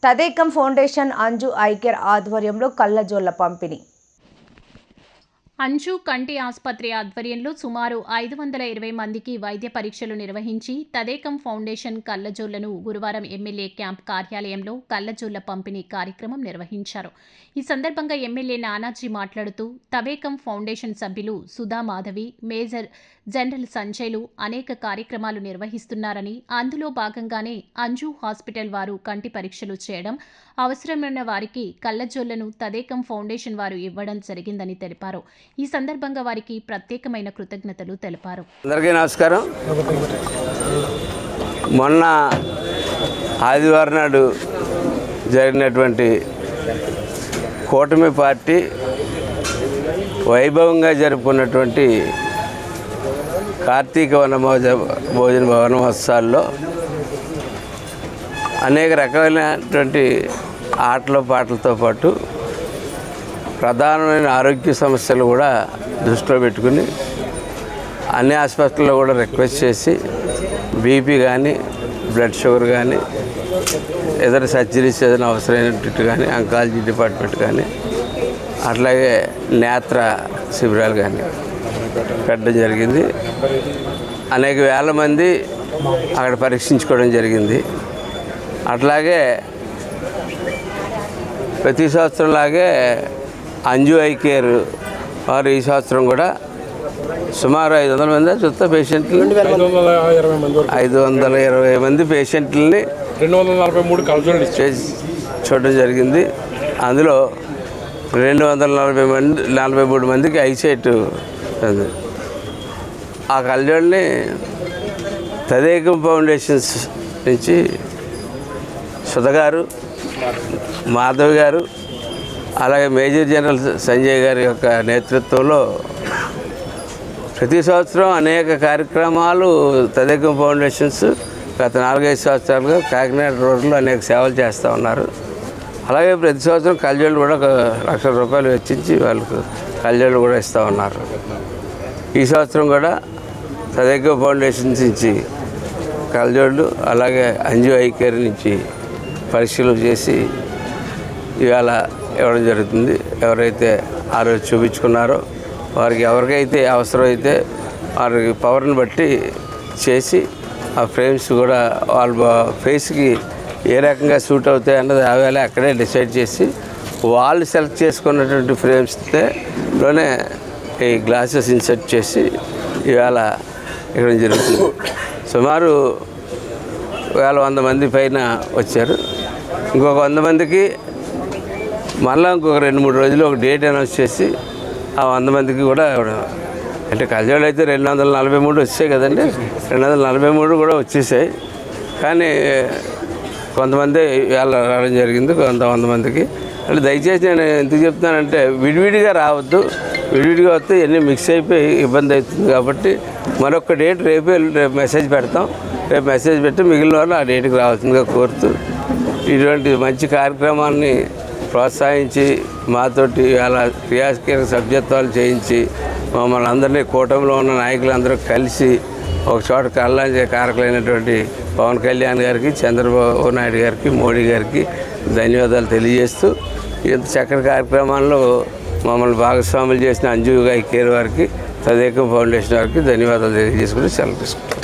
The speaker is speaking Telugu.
తదేకం ఫౌండేషన్ అంజు ఐ కేర్ ఆధ్వర్యంలో కళ్ళజోళ్ల పంపిణీ. అంజు కంటి ఆసుపత్రి ఆధ్వర్యంలో సుమారు 520 మందికి వైద్య పరీక్షలు నిర్వహించి తదేకం ఫౌండేషన్ కళ్ళజోళ్లను గురువారం ఎమ్మెల్యే క్యాంప్ కార్యాలయంలో కళ్ళజోళ్ల పంపిణీ కార్యక్రమం నిర్వహించారు. ఈ సందర్భంగా ఎమ్మెల్యే నానాజీ మాట్లాడుతూ తదేకం ఫౌండేషన్ సభ్యులు సుధా మాధవి, మేజర్ జనరల్ సంజయ్లు అనేక కార్యక్రమాలు నిర్వహిస్తున్నారని, అందులో భాగంగానే అంజు హాస్పిటల్ వారు కంటి పరీక్షలు చేయడం, అవసరమైన వారికి కళ్ళజోళ్లను తదేకం ఫౌండేషన్ వారు ఇవ్వడం జరిగిందని తెలిపారు. ఈ సందర్భంగా వారికి ప్రత్యేకమైన కృతజ్ఞతలు తెలిపారు. అందరికీ నమస్కారం. మొన్న ఆదివారం నాడు జరిగినటువంటి కూటమి పార్టీ వైభవంగా జరుపుకున్నటువంటి కార్తీక వన భోజన వనమహోత్సవాల్లో అనేక రకాలైనటువంటి ఆటల పాటలతో పాటు ప్రధానమైన ఆరోగ్య సమస్యలు కూడా దృష్టిలో పెట్టుకుని అన్ని హాస్పిటల్లో కూడా రిక్వెస్ట్ చేసి బీపీ కానీ, బ్లడ్ షుగర్ కానీ, ఏదైనా సర్జరీస్ ఏదైనా అవసరమైనట్టు కానీ, అంకాలజీ డిపార్ట్మెంట్ కానీ, అట్లాగే నేత్ర శిబిరాలు కానీ పెట్టడం జరిగింది. అనేక వేల మంది అక్కడ పరీక్షించుకోవడం జరిగింది. అట్లాగే ప్రతి సంవత్సరంలాగే అంజు ఐ కేర్ వారు ఈ సంవత్సరం కూడా సుమారు 500 మంది చూస్తే పేషెంట్లు 520 మంది పేషెంట్లని 243 చూడడం జరిగింది. అందులో 243 మందికి ఐసైట్ ఉంది. ఆ కళ్ళజోళ్ళని తదేకం ఫౌండేషన్స్ నుంచి సుధ గారు, మాధవ్ గారు, అలాగే మేజర్ జనరల్ సంజయ్ గారి యొక్క నేతృత్వంలో ప్రతి సంవత్సరం అనేక కార్యక్రమాలు తదేకం ఫౌండేషన్స్ గత 4-5 సంవత్సరాలుగా కాకినాడ రోడ్లో అనేక సేవలు చేస్తూ ఉన్నారు. అలాగే ప్రతి సంవత్సరం కళ్ళజోళ్ళు కూడా ₹1,00,000 వెచ్చించి వాళ్ళకు కళ్ళజోళ్ళు కూడా ఇస్తూ ఉన్నారు. ఈ సంవత్సరం కూడా తదేకం ఫౌండేషన్స్ నుంచి కళ్ళజోళ్ళు, అలాగే అంజు ఐ కేర్ నుంచి పరీక్షలు చేసి ఇవాళ ఇవ్వడం జరుగుతుంది. ఎవరైతే ఆ రోజు చూపించుకున్నారో వారికి ఎవరికైతే అవసరమైతే వారికి పవర్ని బట్టి చేసి ఆ ఫ్రేమ్స్ కూడా వాళ్ళ ఫేస్కి ఏ రకంగా సూట్ అవుతాయి అన్నది ఆవేళ అక్కడే డిసైడ్ చేసి వాళ్ళు సెలెక్ట్ చేసుకున్నటువంటి ఫ్రేమ్స్తోనే ఈ గ్లాసెస్ ఇన్సర్ట్ చేసి ఇవాళ ఇవ్వడం జరుగుతుంది. సుమారు 100 మంది పైన వచ్చారు. ఇంకొక 100 మందికి మళ్ళీ ఇంకొక 2-3 రోజులు ఒక డేట్ అనౌన్స్ చేసి ఆ 100 మందికి కూడా అంటే కళ్ళజోళ్ళు అయితే 243 వచ్చాయి కదండి, 243 కూడా వచ్చేసాయి. కానీ కొంతమంది ఇవాళ రావడం జరిగింది, 100 మందికి. అంటే దయచేసి నేను ఎందుకు చెప్తున్నానంటే విడివిడిగా రావద్దు. విడివిడిగా వస్తే ఇవన్నీ మిక్స్ అయిపోయి ఇబ్బంది అవుతుంది. కాబట్టి మరొక డేట్ రేపు మెసేజ్ పెడతాం. రేపు మెసేజ్ పెట్టి మిగిలిన వాళ్ళు ఆ డేట్కి రావాల్సిందిగా కోరుతూ ఇటువంటి మంచి కార్యక్రమాన్ని ప్రోత్సహించి మాతోటి అలా క్రియాశీలక సభ్యత్వాలు చేయించి మమ్మల్ని అందరినీ కూటమిలో ఉన్న నాయకులందరూ కలిసి ఒక చోట కళ్ళ కారకులైనటువంటి పవన్ కళ్యాణ్ గారికి, చంద్రబాబు నాయుడు గారికి, మోడీ గారికి ధన్యవాదాలు తెలియజేస్తూ ఇంత చక్కటి కార్యక్రమాల్లో మమ్మల్ని భాగస్వాములు చేసిన అంజు ఐ కేర్ వారికి, తదేకం ఫౌండేషన్ వారికి ధన్యవాదాలు తెలియజేసుకుని సెలవు తీసుకుంటాం.